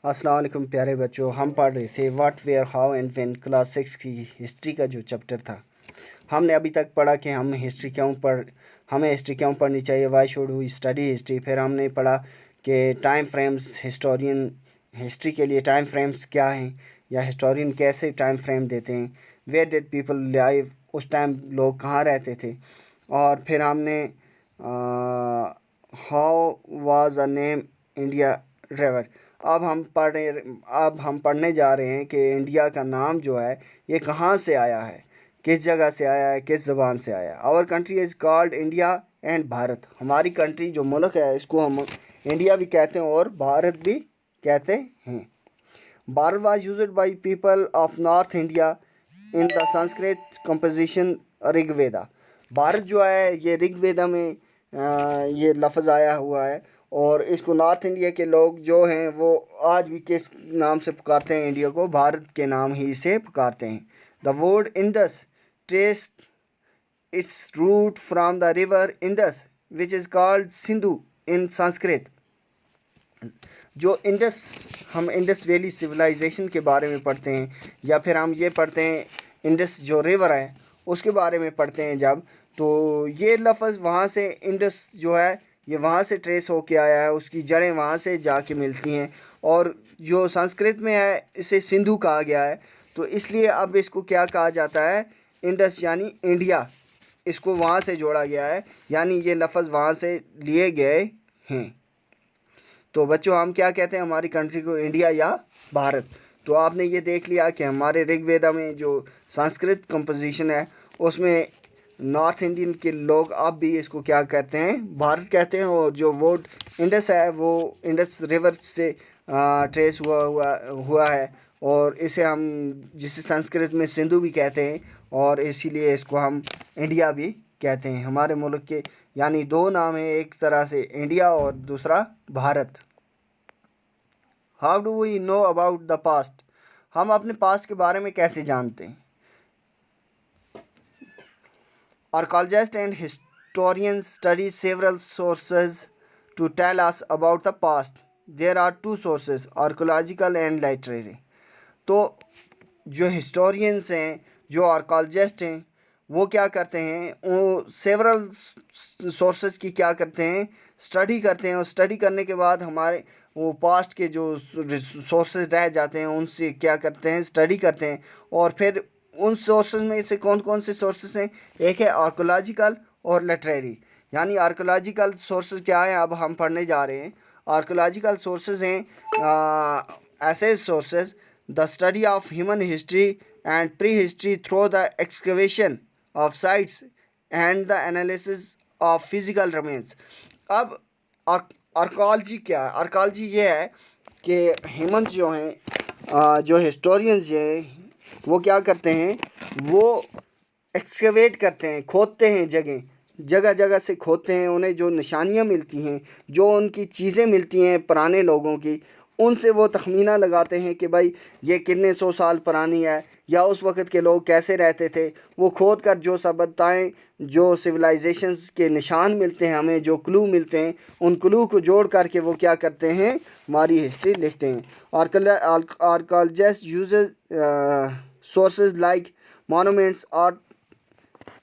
अस्सलाम वालेकुम प्यारे बच्चों, हम पढ़ रहे थे what where how and when class 6 की हिस्ट्री का जो चैप्टर था। हमने अभी तक पढ़ा कि हमें हिस्ट्री क्यों पढ़नी चाहिए, why should we study history. फिर हमने पढ़ा कि टाइम फ्रेम्स, हिस्ट्री के लिए टाइम फ्रेम्स क्या हैं या हिस्टोरियन कैसे टाइम फ्रेम देते हैं। वेयर डिड पीपल लाइव, उस टाइम लोग कहाँ रहते थे। और फिर हमने how was a name India river. अब हम पढ़ने जा रहे हैं कि इंडिया का नाम जो है ये कहाँ से आया है, किस जगह से आया है, किस ज़बान से आया है। Our country is called India and Bharat. हमारी कंट्री जो मुल्क है इसको हम इंडिया भी कहते हैं और भारत भी कहते हैं। Bharat was used by people of north India in the Sanskrit composition Rigveda. Bharat जो है ये ऋग्वेदा में ये लफ्ज़ आया हुआ है और इसको नॉर्थ इंडिया के लोग जो हैं वो आज भी किस नाम से पुकारते हैं, इंडिया को भारत के नाम ही से पुकारते हैं। The word Indus trace its root from the river Indus which is called Sindhu in Sanskrit. जो हम इंडस वैली सिविलाइजेशन के बारे में पढ़ते हैं या फिर हम ये पढ़ते हैं इंडस जो रिवर है उसके बारे में पढ़ते हैं जब, तो ये लफ्ज़ वहाँ से इंडस जो है ये वहाँ से ट्रेस होके आया है, उसकी जड़ें वहाँ से जाके मिलती हैं और जो संस्कृत में है इसे सिंधु कहा गया है। तो इसलिए अब इसको क्या कहा जाता है, इंडस यानी इंडिया, इसको वहाँ से जोड़ा गया है, यानी ये लफ्ज़ वहाँ से लिए गए हैं। तो बच्चों हम क्या कहते हैं हमारी कंट्री को, इंडिया या भारत। तो आपने ये देख लिया कि हमारे ऋग्वेदा में जो संस्कृत कंपोजिशन है उसमें नॉर्थ इंडियन के लोग अब भी इसको क्या कहते हैं, भारत कहते हैं। और जो वर्ड इंडस है वो इंडस रिवर से ट्रेस हुआ है और इसे हम जिसे संस्कृत में सिंधु भी कहते हैं और इसीलिए इसको हम इंडिया भी कहते हैं। हमारे मुल्क के यानी दो नाम हैं, एक तरह से इंडिया और दूसरा Bharat. How do we know about the past, हम अपने पास्ट के बारे में कैसे जानते हैं। Archaeologists and historians study several sources to tell us about the past. There are two sources, archaeological and literary. तो जो हिस्टोरियंस हैं, जो आर्कोलॉजिस्ट हैं, वो क्या करते हैं, वो सेवरल सोर्सेज की क्या करते हैं, स्टडी करते हैं और स्टडी करने के बाद हमारे वो पास्ट के जो सोर्सेज रह जाते हैं उनसे क्या करते हैं, स्टडी करते हैं। और फिर उन सोर्सेज में से कौन कौन से सोर्सेज हैं, एक है आर्कोलॉजिकल और लिटरेरी। यानी आर्कोलॉजिकल सोर्सेज क्या है अब हम पढ़ने जा रहे हैं। आर्कोलॉजिकल सोर्सेज हैं ऐसे sources the study of human history and pre history through the excavation of sites and the analysis of physical remains. अब आर्कोलॉजी क्या है, आर्कोलॉजी ये है कि ह्यूमन जो हैं जो हिस्टोरियंस जो हैं वो क्या करते हैं, वो एक्सकवेट करते हैं, खोदते हैं, जगह जगह से खोदते हैं। उन्हें जो निशानियां मिलती हैं, जो उनकी चीज़ें मिलती हैं पुराने लोगों की, उनसे वो तखमीना लगाते हैं कि भाई ये कितने सौ साल पुरानी है या उस वक़्त के लोग कैसे रहते थे। वो खोद कर जो सभ्यताएँ, जो सिविलाइजेशंस के निशान मिलते हैं, हमें जो क्लू मिलते हैं, उन क्लू को जोड़ करके वो क्या करते हैं, हमारी हिस्ट्री लिखते हैं। Archaeologist uses sources like monuments,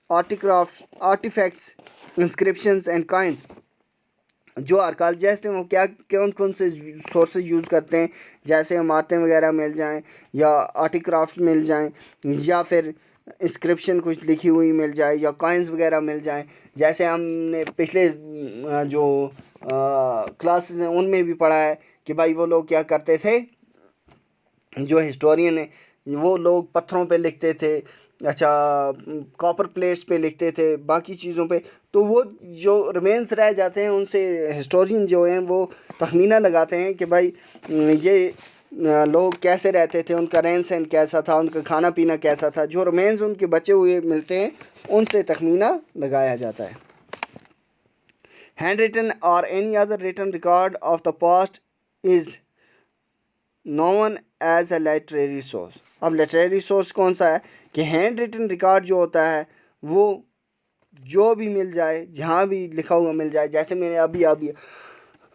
artifacts, inscriptions and coins। जो आर्कोलॉजिस्ट हैं वो क्या कौन कौन से सोर्सेज यूज़ करते हैं, जैसे इमारतें वगैरह मिल जाएं या आर्टिक्राफ्ट मिल जाएं या फिर इंस्क्रिप्शन कुछ लिखी हुई मिल जाए या कॉइन्स वगैरह मिल जाएं। जैसे हमने पिछले जो क्लासेस हैं उनमें भी पढ़ा है कि भाई वो लोग क्या करते थे, जो हिस्टोरियन है वो लोग पत्थरों पे लिखते थे, अच्छा कॉपर प्लेट्स पे लिखते थे, बाकी चीज़ों पे। तो वो जो रिमेन्स रह जाते हैं उनसे हिस्टोरियन जो हैं वो तखमीना लगाते हैं कि भाई ये लोग कैसे रहते थे, उनका रहन सहन कैसा था, उनका खाना पीना कैसा था। जो रिमेन्स उनके बचे हुए मिलते हैं उनसे तखमीना लगाया जाता है। Hand written or any other written record of the past is known as a literary source. अब लिटरेरी सोर्स कौन सा है कि हैंड रिटन रिकॉर्ड जो होता है वो जो भी मिल जाए, जहाँ भी लिखा हुआ मिल जाए। जैसे मैंने अभी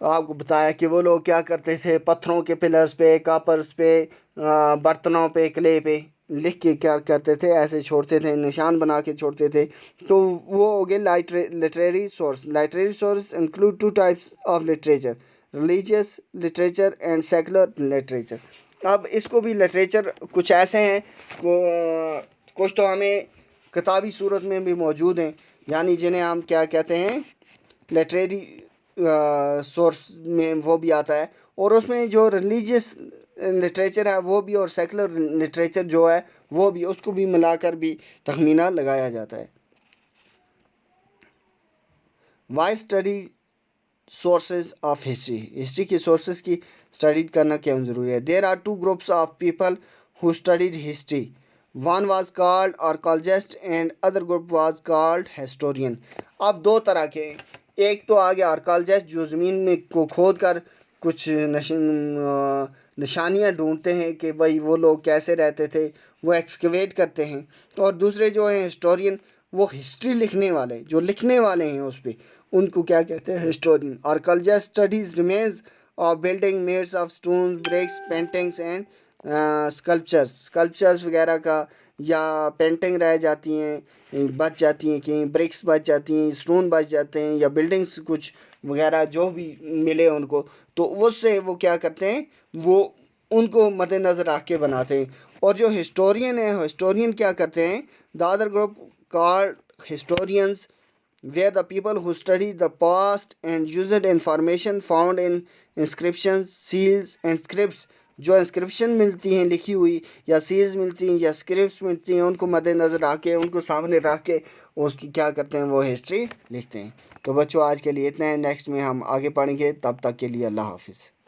आपको बताया कि वो लोग क्या करते थे, पत्थरों के पिलर्स पे, कापर्स पे, बर्तनों पे, क्ले पे लिख के क्या करते थे, ऐसे छोड़ते थे, निशान बना के छोड़ते थे। तो वो हो गए literary source. Literary source include two types of literature, religious literature and secular literature. अब इसको भी लिटरेचर कुछ ऐसे हैं, कुछ तो हमें किताबी सूरत में भी मौजूद हैं, यानी जिन्हें हम क्या कहते हैं, लिटरेरी सोर्स में वो भी आता है। और उसमें जो रिलीजियस लिटरेचर है वो भी, और सेकुलर लिटरेचर जो है वो भी, उसको भी मिलाकर भी तखमीना लगाया जाता है। Why study sources of history, history की सोर्सेज की स्टडी करना क्यों ज़रूरी है? There are two groups of people who studied history, one was called archaeologist and other group was called historian. अब दो तरह के, एक तो आ गया आर्कोलॉजिस्ट जो ज़मीन में को खोद कर कुछ निशानियाँ ढूंढते हैं कि भाई वो लोग कैसे रहते थे, वो एक्सकवेट करते हैं। और दूसरे जो हैं हिस्टोरियन, वो हिस्ट्री लिखने वाले, जो लिखने वाले हैं उस पर, उनको क्या कहते हैं, historian. Archaeologist studies remains of building mades of stone, bricks, paintings and sculptures वगैरह का, या पेंटिंग रह जाती हैं, बच जाती हैं, कहीं ब्रिक्स बच जाती हैं, स्टोन बच जाते हैं, या बिल्डिंग्स कुछ वगैरह जो भी मिले उनको, तो उससे वो क्या करते हैं, वो उनको मद्देनज़र रख के बनाते हैं। और जो हिस्टोरियन है, हिस्टोरियन क्या करते हैं, the other group called historians were the people who studied the past and used information found in inscriptions, seals and scripts। जो इंस्क्रिप्शन मिलती हैं लिखी हुई, या सील्स मिलती हैं, या स्क्रिप्ट्स मिलती हैं, उनको मद्देनज़र रख के, उनको सामने रख के उसकी क्या करते हैं, वो हिस्ट्री लिखते हैं। तो बच्चों आज के लिए इतना है, नेक्स्ट में हम आगे पढ़ेंगे, तब तक के लिए अल्लाह हाफिज़।